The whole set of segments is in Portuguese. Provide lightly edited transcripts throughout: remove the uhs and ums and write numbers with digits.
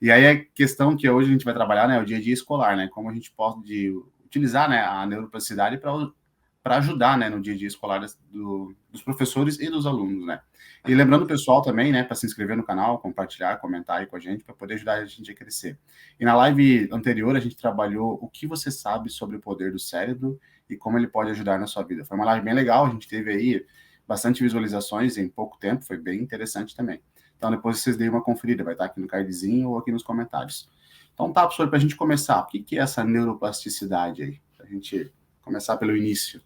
E aí a questão que hoje a gente vai trabalhar, né, é o dia a dia escolar, né? Como a gente pode utilizar, né, a neuroplasticidade para ajudar, né, no dia a dia escolar dos professores e dos alunos, né? E lembrando o pessoal também, né, para se inscrever no canal, compartilhar, comentar aí com a gente, para poder ajudar a gente a crescer. E na live anterior, a gente trabalhou o que você sabe sobre o poder do cérebro e como ele pode ajudar na sua vida. Foi uma live bem legal, a gente teve aí bastante visualizações em pouco tempo, foi bem interessante também. Então, depois vocês deem uma conferida, vai estar aqui no cardzinho ou aqui nos comentários. Então, tá, professor, para a gente começar, o que é essa neuroplasticidade aí? Para a gente começar pelo início.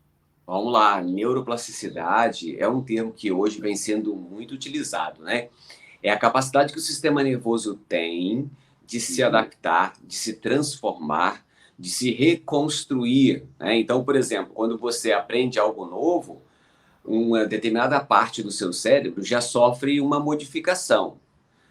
Vamos lá, neuroplasticidade é um termo que hoje vem sendo muito utilizado, né? É a capacidade que o sistema nervoso tem de se adaptar, de se transformar, de se reconstruir, né? Então, por exemplo, quando você aprende algo novo, uma determinada parte do seu cérebro já sofre uma modificação,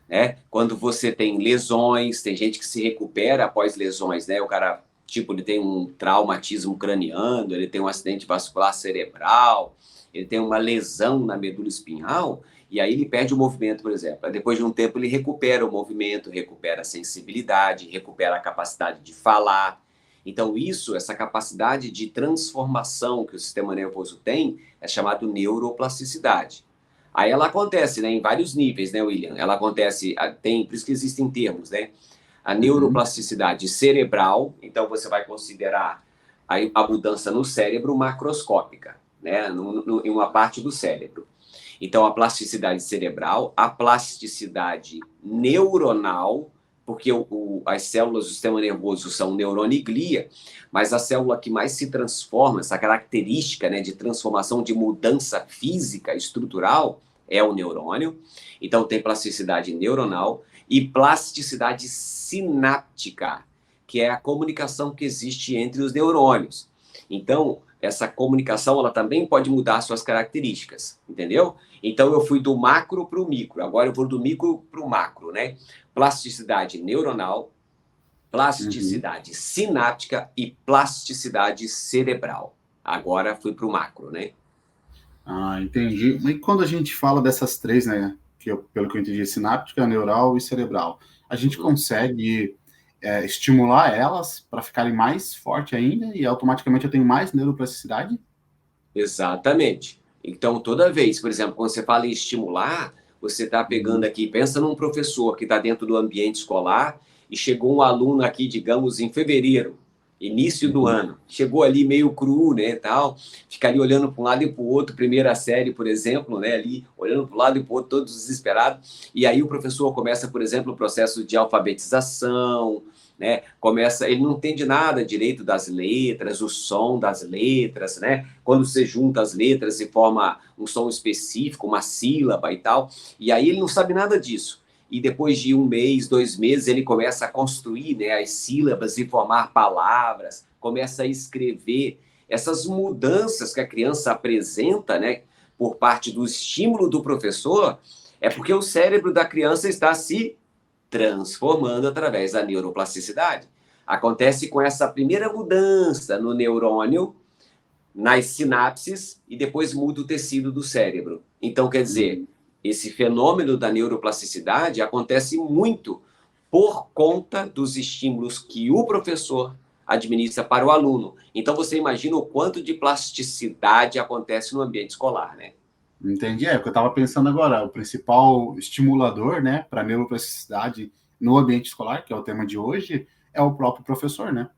né? Quando você tem lesões, tem gente que se recupera após lesões, né? O cara, tipo, ele tem um traumatismo craniano, ele tem um acidente vascular cerebral, ele tem uma lesão na medula espinhal, e aí ele perde o movimento, por exemplo. Depois de um tempo ele recupera o movimento, recupera a sensibilidade, recupera a capacidade de falar. Então isso, essa capacidade de transformação que o sistema nervoso tem, é chamado neuroplasticidade. Aí ela acontece, né, em vários níveis, né, William? Ela acontece, tem, por isso que existem termos, né? A neuroplasticidade cerebral, então você vai considerar a mudança no cérebro macroscópica, né, em uma parte do cérebro. Então, a plasticidade cerebral, a plasticidade neuronal, porque as células do sistema nervoso são neurônio e glia, mas a célula que mais se transforma, essa característica, né, de transformação, de mudança física, estrutural, é o neurônio. Então, tem plasticidade neuronal e plasticidade sináptica, que é a comunicação que existe entre os neurônios. Então, essa comunicação ela também pode mudar suas características, entendeu? Então, eu fui do macro para o micro, agora eu vou do micro para o macro, né? Plasticidade neuronal, plasticidade sináptica e plasticidade cerebral. Agora fui para o macro, né? Ah, entendi. E quando a gente fala dessas três, né, pelo que eu entendi, sináptica, neural e cerebral, a gente consegue estimular elas para ficarem mais fortes ainda e automaticamente eu tenho mais neuroplasticidade? Exatamente. Então, toda vez, por exemplo, quando você fala em estimular, você está pegando aqui, pensa num professor que está dentro do ambiente escolar e chegou um aluno aqui, digamos, em fevereiro, início do ano. Chegou ali meio cru, né, tal, fica ali olhando para um lado e para o outro, primeira série, por exemplo, né, ali, olhando para um lado e para o outro, todos desesperados. E aí o professor começa, por exemplo, o processo de alfabetização, né? Começa, ele não entende nada direito das letras, o som das letras, né? Quando você junta as letras e forma um som específico, uma sílaba e tal, e aí ele não sabe nada disso. E depois de um mês, 2 meses, ele começa a construir, né, as sílabas e formar palavras, começa a escrever. Essas mudanças que a criança apresenta, né, por parte do estímulo do professor, é porque o cérebro da criança está se transformando através da neuroplasticidade. Acontece com essa primeira mudança no neurônio, nas sinapses, e depois muda o tecido do cérebro. Então, quer dizer, esse fenômeno da neuroplasticidade acontece muito por conta dos estímulos que o professor administra para o aluno. Então, você imagina o quanto de plasticidade acontece no ambiente escolar, né? Entendi. É o que eu estava pensando agora. O principal estimulador, né, para neuroplasticidade no ambiente escolar, que é o tema de hoje, é o próprio professor, né?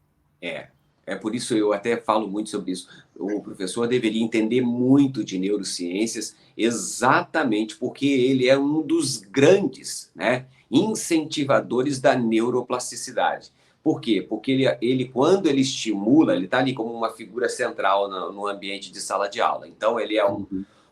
É, é por isso eu até falo muito sobre isso. O professor deveria entender muito de neurociências, exatamente porque ele é um dos grandes, né, incentivadores da neuroplasticidade. Por quê? Porque quando ele estimula, ele está ali como uma figura central no ambiente de sala de aula. Então, ele é um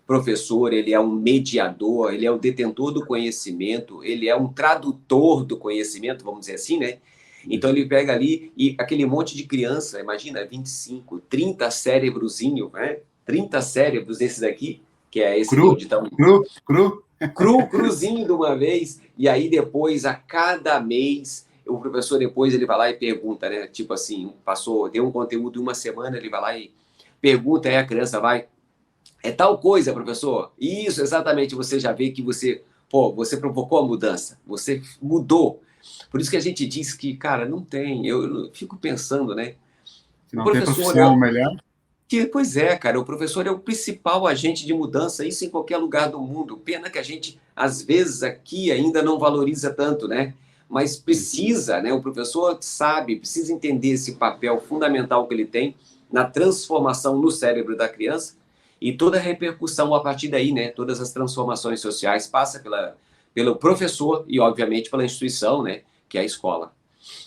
professor, ele é um mediador, ele é o detentor do conhecimento, ele é um tradutor do conhecimento, vamos dizer assim, né? Então ele pega ali e aquele monte de criança, imagina, 25, 30 cérebrozinho, né? 30 cérebros desses aqui, que é esse Cru, meu de tão cru, cru. cruzinho de uma vez, e aí depois, a cada mês, o professor depois ele vai lá e pergunta, né? Tipo assim, deu um conteúdo uma semana, ele vai lá e pergunta, aí a criança vai, é tal coisa, professor? Isso, exatamente, você já vê que você provocou a mudança, você mudou. Por isso que a gente diz que, cara, não tem. Eu fico pensando, né? Se O não tem professor profissão melhor, pois é, cara, o professor é o principal agente de mudança, isso em qualquer lugar do mundo. Pena que a gente, às vezes, aqui ainda não valoriza tanto, né? Mas uhum. precisa, né? O professor sabe, precisa entender esse papel fundamental que ele tem na transformação no cérebro da criança e toda a repercussão a partir daí, né? Todas as transformações sociais passam pelo professor e, obviamente, pela instituição, né? Que é a escola.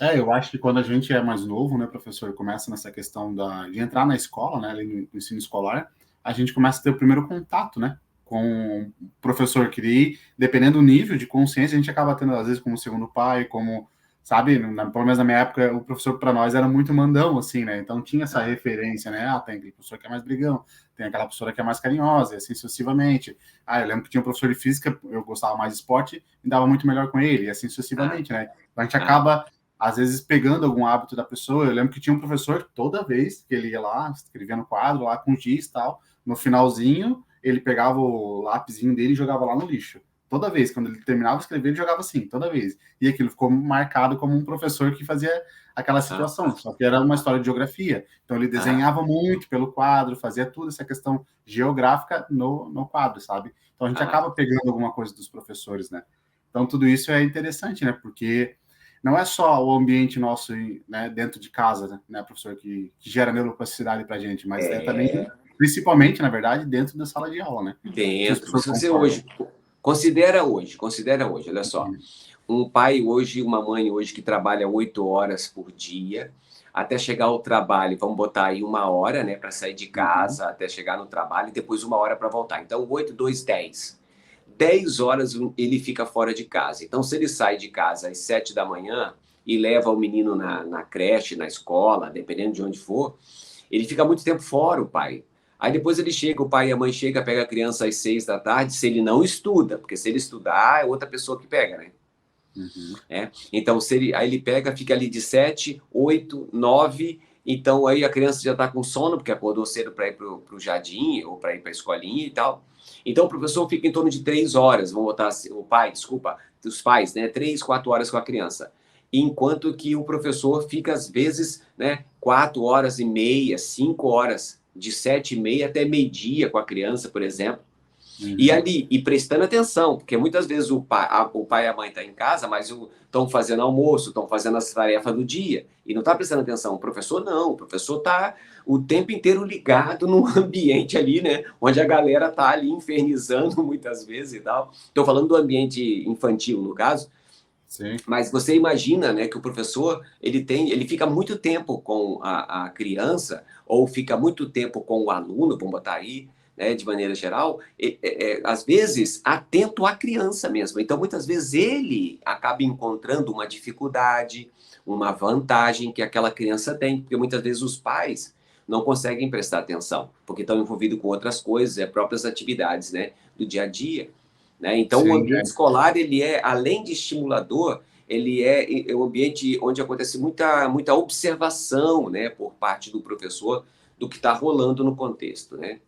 Eu acho que quando a gente é mais novo, né, professor, começa nessa questão de entrar na escola, né, ali no ensino escolar, a gente começa a ter o primeiro contato, né, com o professor que, daí, dependendo do nível de consciência, a gente acaba tendo, às vezes, como segundo pai, como, sabe, pelo menos na minha época, o professor para nós era muito mandão, assim, né, então tinha essa referência, né, tem aquele professor que é mais brigão, tem aquela professora que é mais carinhosa, e assim sucessivamente. Eu lembro que tinha um professor de física, eu gostava mais de esporte, e dava muito melhor com ele, e assim Ah, sucessivamente, né, então a gente ah, acaba às vezes pegando algum hábito da pessoa. Eu lembro que tinha um professor, toda vez que ele ia lá, escrevia no quadro, lá com giz e tal, no finalzinho, ele pegava o lápisinho dele e jogava lá no lixo. Toda vez, quando ele terminava de escrever, ele jogava assim, toda vez. E aquilo ficou marcado como um professor que fazia aquela ah, situação, só que era uma história de geografia. Então ele ah, desenhava muito pelo quadro, fazia toda essa questão geográfica no quadro, sabe? Então a gente ah. acaba pegando alguma coisa dos professores, né? Então tudo isso é interessante, né? Porque não é só o ambiente nosso, né, dentro de casa, né, professor, que gera neuroplasticidade para a gente, mas é também, É, principalmente, na verdade, dentro da sala de aula, né? Se o dentro. professor Se você concorda. hoje, considera hoje, olha só. Uhum. Um pai hoje, uma mãe hoje que trabalha 8 horas por dia, até chegar ao trabalho, vamos botar aí 1 hora, né, para sair de Uhum. casa, até chegar no trabalho, e depois 1 hora para voltar. Então, 8, 2, 10. 10 horas ele fica fora de casa. Então, se ele sai de casa às 7 da manhã e leva o menino na creche, na escola, dependendo de onde for, ele fica muito tempo fora, o pai. Aí depois ele chega, o pai e a mãe chega, pega a criança às 6 da tarde, se ele não estuda, porque se ele estudar, é outra pessoa que pega, né? Uhum. Então, aí ele pega, fica ali de 7, 8, 9. Então, aí a criança já está com sono, porque acordou cedo para ir para o jardim ou para ir para a escolinha e tal. Então, o professor fica em torno de 3 horas, vamos botar assim, o pai, desculpa, os pais, né? 3, 4 horas com a criança. Enquanto que o professor fica, às vezes, né, 4 horas e meia, 5 horas, de 7h30 até meio-dia com a criança, por exemplo. E Uhum. ali, e prestando atenção, porque muitas vezes o pai e a mãe estão em casa, mas estão fazendo almoço, estão fazendo as tarefas do dia, e não está prestando atenção. O professor não, o professor está o tempo inteiro ligado num ambiente ali, né? Onde a galera está ali infernizando muitas vezes e tal. Estou falando do ambiente infantil, no caso, Sim. mas você imagina, né, que o professor ele fica muito tempo com a criança ou fica muito tempo com o aluno, vamos botar aí, né, de maneira geral, às vezes atento à criança mesmo. Então, muitas vezes ele acaba encontrando uma dificuldade, uma vantagem que aquela criança tem, porque muitas vezes os pais não conseguem prestar atenção, porque estão envolvidos com outras coisas, próprias atividades, né, do dia a dia. Né? Então, o Sim, ambiente escolar, ele é, além de estimulador, ele é um ambiente onde acontece muita observação, né, por parte do professor do que está rolando no contexto, né?